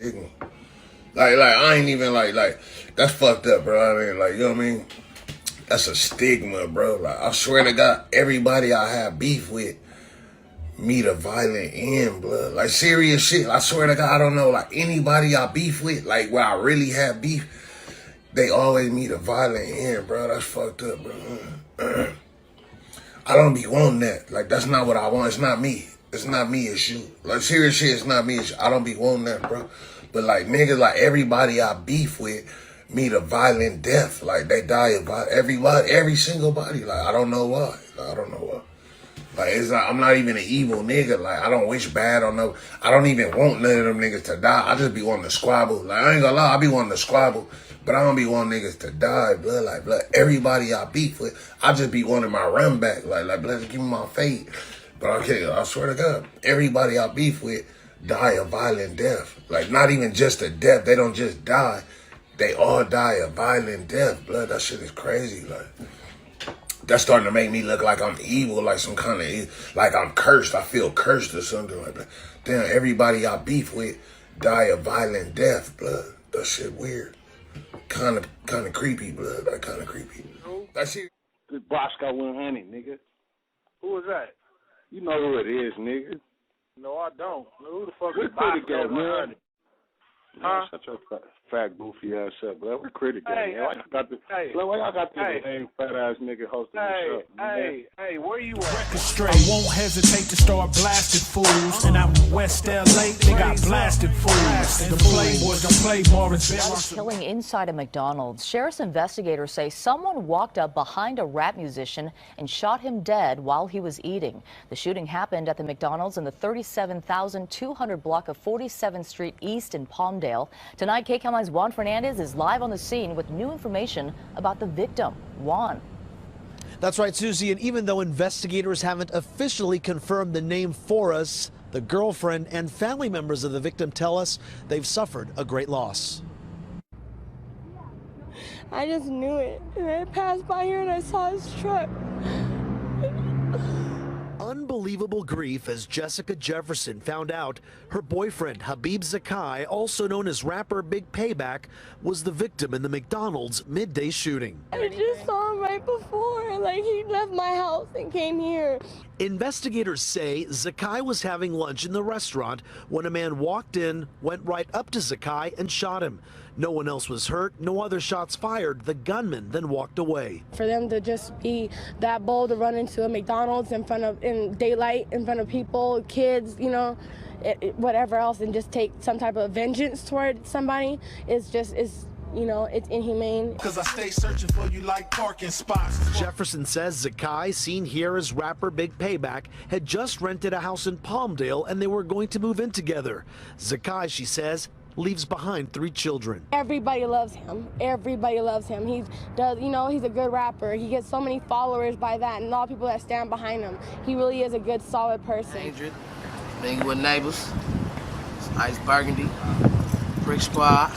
Like I ain't even like that's fucked up, bro. I mean, like, you know what I mean? That's a stigma, bro. Like, I swear to God, everybody I have beef with meet a violent end, blood. Like, serious shit. I swear to God, I don't know, like, anybody I beef with, like, where I really have beef, they always meet a violent end, bro. That's fucked up, bro. I don't be wanting that. Like, that's not what I want. It's not me. It's not me, it's you. Like, serious shit, it's not me, it's you. I don't be wanting that, bro. But, like, niggas, like, everybody I beef with meet a violent death. Like, they die of every single body. Like, I don't know why. Like, I don't know why. Like, it's not, I'm not even an evil nigga. Like, I don't wish bad on no. I don't even want none of them niggas to die. I just be wanting to squabble. Like, I ain't gonna lie, I be wanting to squabble. But I don't be wanting niggas to die, blood. Like, blood, everybody I beef with, I just be wanting my run back. Like, blood, just give me my fate. But okay, I swear to God, everybody I beef with die a violent death. Like, not even just a death. They don't just die. They all die a violent death, blood. That shit is crazy. Like, that's starting to make me look like I'm evil, like some kind of, like I'm cursed. I feel cursed or something like that. Damn, everybody I beef with die a violent death, blood. That shit weird. Kind of creepy, blood. Like, kind of creepy. That shit. This Bosco 100, nigga. Who is that? You know who it is, nigga. No, I don't. Who the fuck We're is Bosco 100? Huh? Shut your fat goofy ass up, bro. We're critical, man. Why y'all got this lame fat ass nigga hosting this up? Hey, where you at? Straight. I won't hesitate to start blasting fools. And out in West LA, they got blasted fools. The Playboys don't play Morris. Killing inside a McDonald's. Sheriff's investigators say someone walked up behind a rap musician and shot him dead while he was eating. The shooting happened at the McDonald's in the 37,200 block of 47th Street East in Palmdale. Tonight, KCAL9's Juan Fernandez is live on the scene with new information about the victim. Juan. That's right, Susie, and even though investigators haven't officially confirmed the name for us, the girlfriend and family members of the victim tell us they've suffered a great loss. I just knew it, and I passed by here and I saw his truck. Unbelievable grief as Jessica Jefferson found out her boyfriend Habib Zakai, also known as rapper Big Payback, was the victim in the McDonald's midday shooting. I just saw him right before, like he left my house and came here. Investigators say Zakai was having lunch in the restaurant when a man walked in, went right up to Zakai and shot him. No one else was hurt, no other shots fired. The gunman then walked away. For them to just be that bold to run into a McDonald's in daylight, in front of people, kids, you know, whatever else, and just take some type of vengeance toward somebody is you know, it's inhumane. Cause I stay searching for you like parking spots. Jefferson says Zakai, seen here as rapper Big Payback, had just rented a house in Palmdale and they were going to move in together. Zakai, she says, leaves behind 3 children. Everybody loves him. Everybody loves him. He's a good rapper. He gets so many followers by that, and a lot of people that stand behind him. He really is a good, solid person. Adrian, being with neighbors, Ice Burgundy, Brick Squad.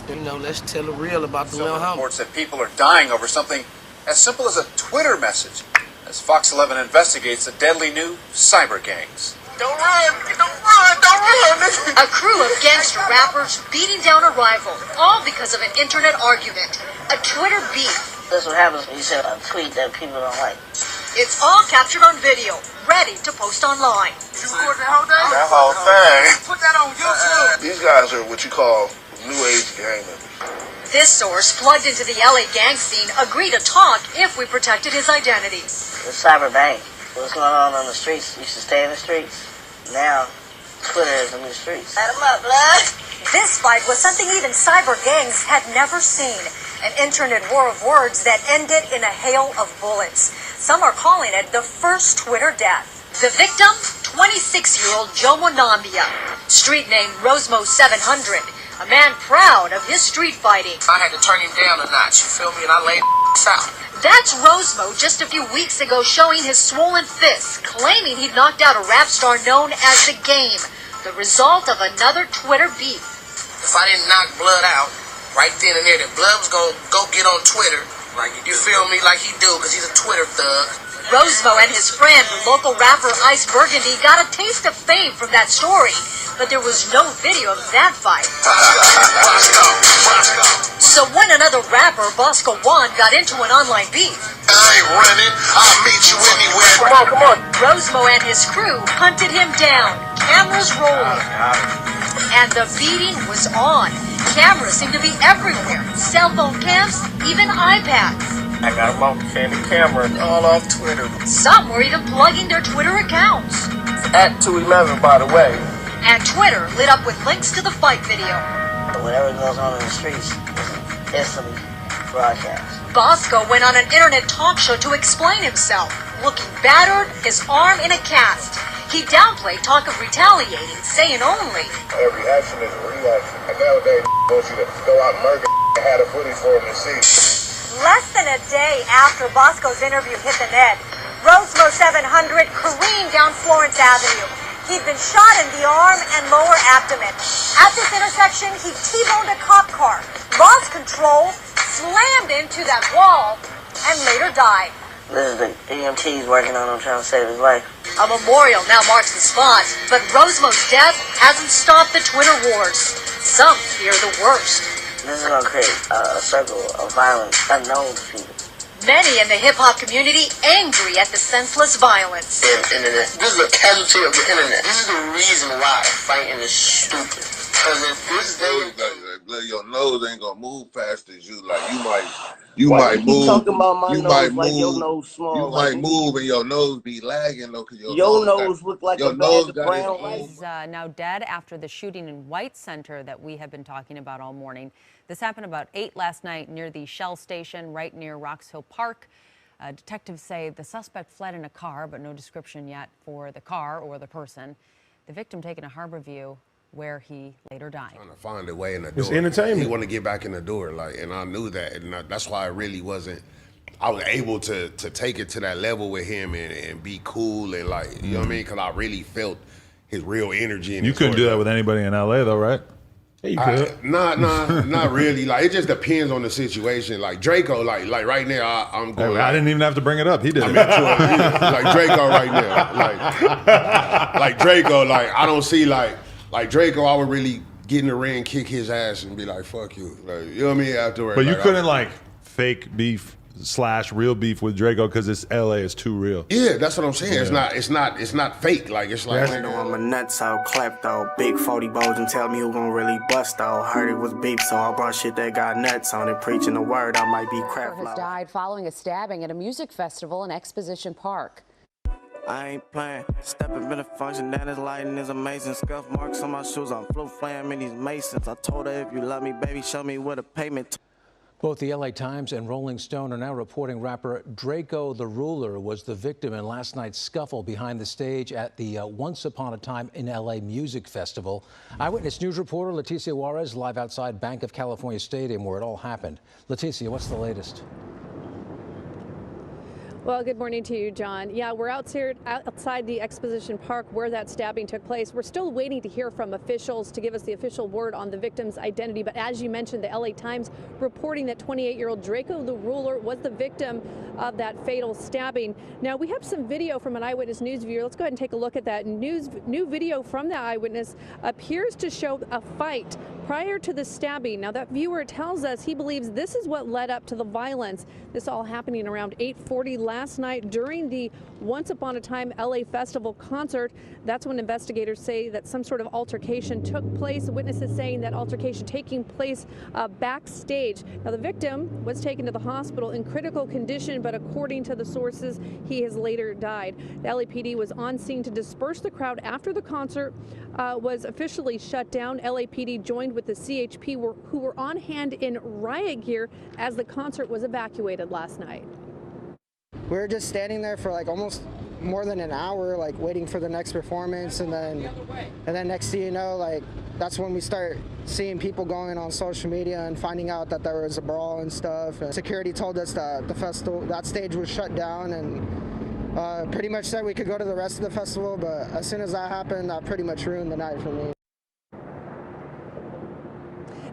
You know, let's tell the real about the little homie. Reports that people are dying over something as simple as a Twitter message, as Fox 11 investigates the deadly new cyber gangs. Don't run! Don't run! A crew of gangster rappers beating down a rival, all because of an internet argument, a Twitter beef. That's what happens when you send a tweet that people don't like. It's all captured on video, ready to post online. You recording that whole thing? That whole thing. Put that on YouTube. These guys are what you call new age gang members. This source plugged into the LA gang scene agreed to talk if we protected his identity. The cyber bank. What's going on the streets? Used to stay in the streets. Now, Twitter is in the streets. Light 'em up, blood. This fight was something even cyber gangs had never seen. An internet war of words that ended in a hail of bullets. Some are calling it the first Twitter death. The victim, 26-year-old Joe Monambia. Street name Rosemo 700. A man proud of his street fighting. I had to turn him down a notch, you feel me, and I laid out. That's Rosemo just a few weeks ago showing his swollen fists, claiming he'd knocked out a rap star known as The Game, the result of another Twitter beef. If I didn't knock Blood out, right then and there, then Blood was gonna go get on Twitter, like, you feel me, like he do, because he's a Twitter thug. Rosemo and his friend, local rapper Ice Burgundy, got a taste of fame from that story. but there was no video of that fight. So when another rapper, Bosco Juan, got into an online beef, I ain't running. I'll meet you anywhere. come on. Rosemo and his crew hunted him down, cameras rolling. And the beating was on. Cameras seemed to be everywhere. Cell phone cams, even iPads. I got them off the camera all off Twitter. Some were even plugging their Twitter accounts. At 211, by the way. And Twitter lit up with links to the fight video. Whatever goes on in the streets is instantly broadcast. Bosco went on an internet talk show to explain himself, looking battered, his arm in a cast. He downplayed talk of retaliating, saying only, Every action is a reaction. And nowadays, wants you to go out and murder and have the footage for him to see. less than a day after Bosco's interview hit the net, Rosemo 700 careened down Florence Avenue. He'd been shot in the arm and lower abdomen. At this intersection, he T-boned a cop car, lost control, slammed into that wall, and later died. This is the EMTs working on him, trying to save his life. A memorial now marks the spot, but Rosemo's death hasn't stopped the Twitter wars. Some fear the worst. This is going to create a circle of violence unknown to people. Many in the hip-hop community angry at the senseless violence. Internet. This is a casualty of the internet. This is the reason why fighting is stupid. Because in this day, your nose ain't gonna move fast as you. Like you might move. Talking about my you nose might like move. your nose small. You like might move and your nose be lagging though, cause your nose look like your a nose bag of got brown rice. He's now dead after the shooting in White Center that we have been talking about all morning. This happened about 8 last night near the Shell station right near Rocks Hill Park. Detectives say the suspect fled in a car, but no description yet for the car or the person. The victim taken to Harborview, where he later died. Trying to find a way in the door. It's entertainment. He want to get back in the door, and I knew that, and that's why I really wasn't. I was able to take it to that level with him and be cool and you know what I mean, because I really felt his real energy. And you couldn't do that with anybody in LA, though, right? Yeah, you could. Not really. It just depends on the situation. Like Draco, like right now, I'm going. I didn't even have to bring it up. He did. Like Draco right now, like Draco, I don't see like Draco. I would really get in the ring, kick his ass, and be like, "Fuck you," you know what I mean? Afterwards, but you couldn't fake beef / real beef with Draco because it's LA. It's too real. Yeah, that's what I'm saying. Yeah. It's not fake. It's like You know I'm a nuts out, clapped out, big 40 balls and tell me who gon' really bust out. Heard it was beef, so I brought shit that got nuts on it. Preaching the word, I might be crap. Has died following a stabbing at a music festival in Exposition Park. I ain't playing. Stepping in a function that is lighting is amazing. Scuff marks on my shoes, I'm flu flam in these masons. I told her if you love me, baby, show me where the payment. Both the LA Times and Rolling Stone are now reporting rapper Draco the Ruler was the victim in last night's scuffle behind the stage at the Once Upon a Time in LA Music Festival. Eyewitness News reporter Leticia Juarez live outside Bank of California Stadium where it all happened. Leticia, what's the latest? Well, good morning to you, John. Yeah, we're outside the Exposition Park where that stabbing took place. We're still waiting to hear from officials to give us the official word on the victim's identity. But as you mentioned, the LA Times reporting that 28-year-old Draco the Ruler was the victim of that fatal stabbing. Now, we have some video from an Eyewitness News viewer. Let's go ahead and take a look at that. New video from the Eyewitness appears to show a fight prior to the stabbing. Now, that viewer tells us he believes this is what led up to the violence. This all happening around 8:40 last night during the Once Upon a Time LA Festival concert. That's when investigators say that some sort of altercation took place. Witnesses saying that altercation taking place backstage. Now, the victim was taken to the hospital in critical condition, but according to the sources, he has later died. The LAPD was on scene to disperse the crowd after the concert was officially shut down. LAPD joined with the CHP who were on hand in riot gear as the concert was evacuated last night. We were just standing there for almost more than an hour, waiting for the next performance, and then next thing you know, that's when we start seeing people going on social media and finding out that there was a brawl and stuff. And security told us that the festival, that stage was shut down, and pretty much said we could go to the rest of the festival. But as soon as that happened, that pretty much ruined the night for me.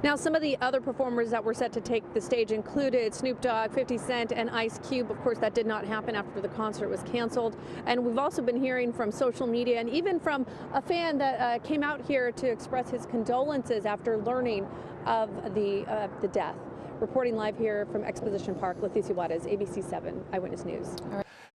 Now, some of the other performers that were set to take the stage included Snoop Dogg, 50 Cent, and Ice Cube. Of course, that did not happen after the concert was canceled. And we've also been hearing from social media and even from a fan that came out here to express his condolences after learning of the death. Reporting live here from Exposition Park, Leticia Juarez, ABC 7 Eyewitness News.